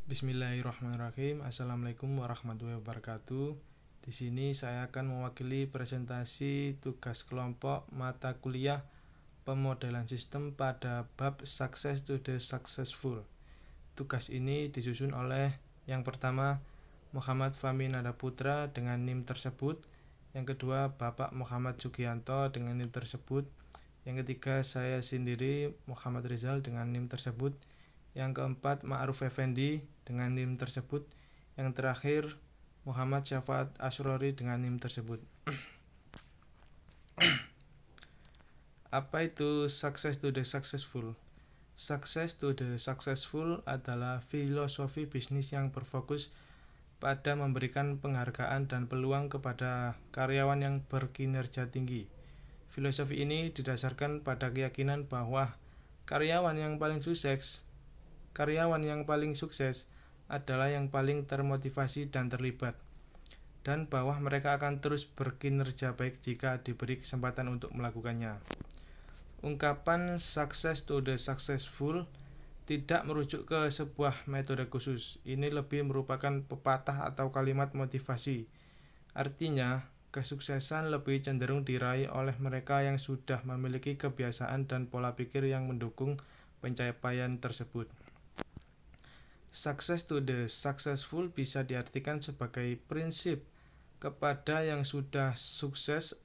Bismillahirrahmanirrahim. Assalamualaikum warahmatullahi wabarakatuh. Di sini saya akan mewakili presentasi tugas kelompok mata kuliah pemodelan sistem pada bab Success to the Successful. Tugas ini disusun oleh yang pertama Muhammad Fahmi Nada Putra dengan NIM tersebut, yang kedua Bapak Muhammad Sugianto dengan NIM tersebut, yang ketiga saya sendiri Muhammad Rizal dengan NIM tersebut, yang keempat Ma'ruf Effendi dengan NIM tersebut, yang terakhir Muhammad Syafaat Asrori dengan NIM tersebut. Apa itu Success to the Successful? Success to the Successful adalah filosofi bisnis yang berfokus pada memberikan penghargaan dan peluang kepada karyawan yang berkinerja tinggi. Filosofi ini didasarkan pada keyakinan bahwa karyawan yang paling sukses adalah yang paling termotivasi dan terlibat, dan bahwa mereka akan terus berkinerja baik jika diberi kesempatan untuk melakukannya. Ungkapan success to the successful tidak merujuk ke sebuah metode khusus. Ini lebih merupakan pepatah atau kalimat motivasi. Artinya, kesuksesan lebih cenderung diraih oleh mereka yang sudah memiliki kebiasaan dan pola pikir yang mendukung pencapaian tersebut. Success to the successful bisa diartikan sebagai prinsip kepada yang sudah sukses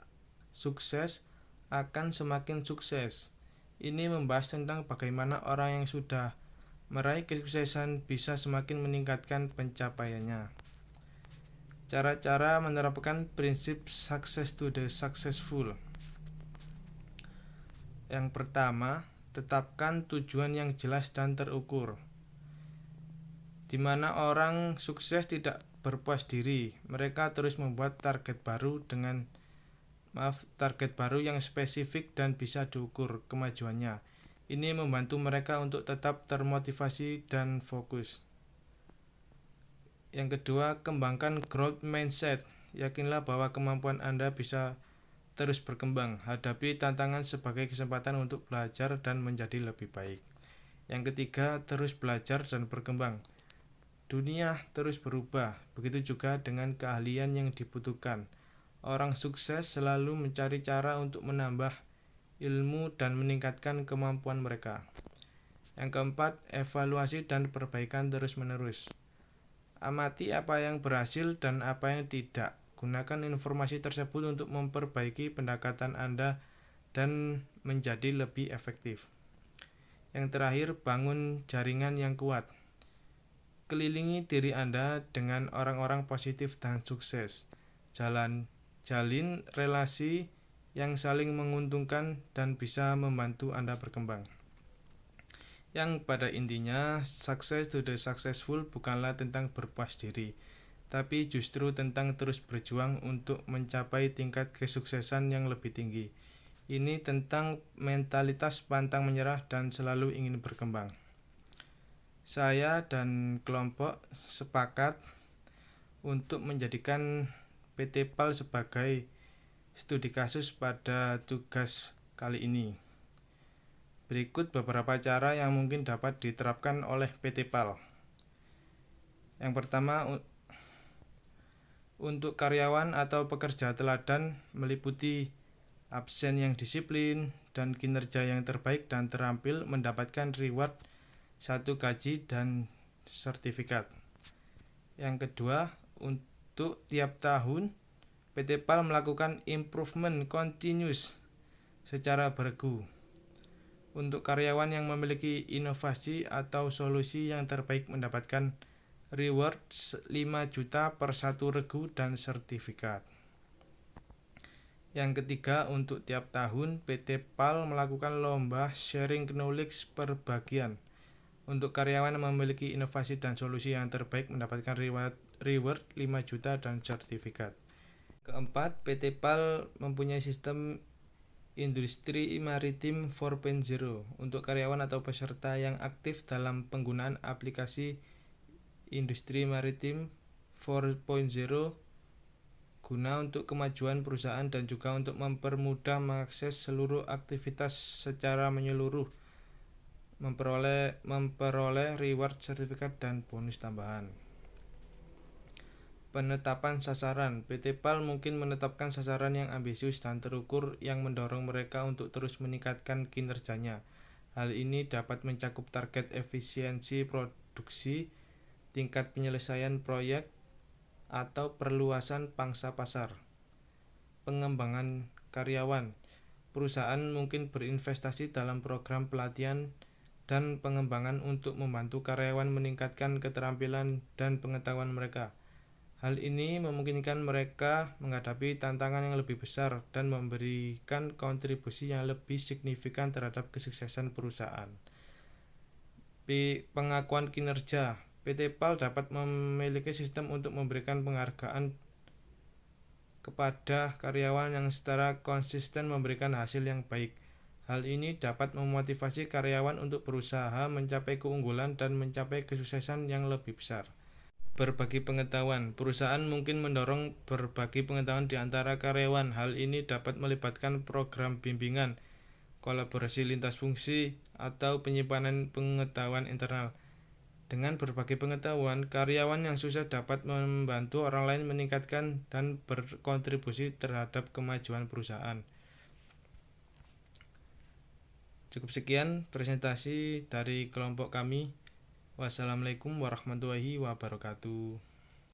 akan semakin sukses. Ini membahas tentang bagaimana orang yang sudah meraih kesuksesan bisa semakin meningkatkan pencapaiannya. Cara-cara menerapkan prinsip success to the successful. Yang pertama, tetapkan tujuan yang jelas dan terukur. Di mana orang sukses tidak berpuas diri, mereka terus membuat target baru yang spesifik dan bisa diukur kemajuannya. Ini membantu mereka untuk tetap termotivasi dan fokus. Yang kedua, kembangkan growth mindset. Yakinlah bahwa kemampuan Anda bisa terus berkembang. Hadapi tantangan sebagai kesempatan untuk belajar dan menjadi lebih baik. Yang ketiga, terus belajar dan berkembang. Dunia terus berubah, begitu juga dengan keahlian yang dibutuhkan. Orang sukses selalu mencari cara untuk menambah ilmu dan meningkatkan kemampuan mereka. Yang keempat, evaluasi dan perbaikan terus-menerus. Amati apa yang berhasil dan apa yang tidak. Gunakan informasi tersebut untuk memperbaiki pendekatan Anda dan menjadi lebih efektif. Yang terakhir, bangun jaringan yang kuat. Kelilingi diri Anda dengan orang-orang positif dan sukses. Jalin relasi yang saling menguntungkan dan bisa membantu Anda berkembang. Yang pada intinya, success to the successful bukanlah tentang berpuas diri, tapi justru tentang terus berjuang untuk mencapai tingkat kesuksesan yang lebih tinggi. Ini tentang mentalitas pantang menyerah dan selalu ingin berkembang. Saya dan kelompok sepakat untuk menjadikan PT PAL sebagai studi kasus pada tugas kali ini. Berikut beberapa cara yang mungkin dapat diterapkan oleh PT PAL. Yang pertama, untuk karyawan atau pekerja teladan meliputi absen yang disiplin dan kinerja yang terbaik dan terampil mendapatkan reward 1 gaji dan sertifikat. Yang kedua, untuk tiap tahun PT PAL melakukan improvement continuous secara bergu. Untuk karyawan yang memiliki inovasi atau solusi yang terbaik mendapatkan reward 5 juta per 1 regu dan sertifikat. Yang ketiga, untuk tiap tahun PT PAL melakukan lomba sharing knowledge per bagian. Untuk karyawan yang memiliki inovasi dan solusi yang terbaik mendapatkan reward 5 juta dan sertifikat. Keempat, PT PAL mempunyai sistem industri maritim 4.0 untuk karyawan atau peserta yang aktif dalam penggunaan aplikasi industri maritim 4.0 guna untuk kemajuan perusahaan dan juga untuk mempermudah mengakses seluruh aktivitas secara menyeluruh. memperoleh reward sertifikat dan bonus tambahan. Penetapan sasaran. PT PAL mungkin menetapkan sasaran yang ambisius dan terukur yang mendorong mereka untuk terus meningkatkan kinerjanya. Hal ini dapat mencakup target efisiensi produksi, tingkat penyelesaian proyek, atau perluasan pangsa pasar. Pengembangan karyawan. Perusahaan mungkin berinvestasi dalam program pelatihan dan pengembangan untuk membantu karyawan meningkatkan keterampilan dan pengetahuan mereka. Hal ini memungkinkan mereka menghadapi tantangan yang lebih besar dan memberikan kontribusi yang lebih signifikan terhadap kesuksesan perusahaan. Pengakuan kinerja. PT PAL dapat memiliki sistem untuk memberikan penghargaan kepada karyawan yang secara konsisten memberikan hasil yang baik. Hal ini dapat memotivasi karyawan untuk berusaha mencapai keunggulan dan mencapai kesuksesan yang lebih besar. Berbagi pengetahuan. Perusahaan mungkin mendorong berbagi pengetahuan di antara karyawan. Hal ini dapat melibatkan program bimbingan, kolaborasi lintas fungsi, atau penyimpanan pengetahuan internal. Dengan berbagi pengetahuan, karyawan yang sukses dapat membantu orang lain meningkatkan dan berkontribusi terhadap kemajuan perusahaan. Cukup sekian presentasi dari kelompok kami. Wassalamualaikum warahmatullahi wabarakatuh.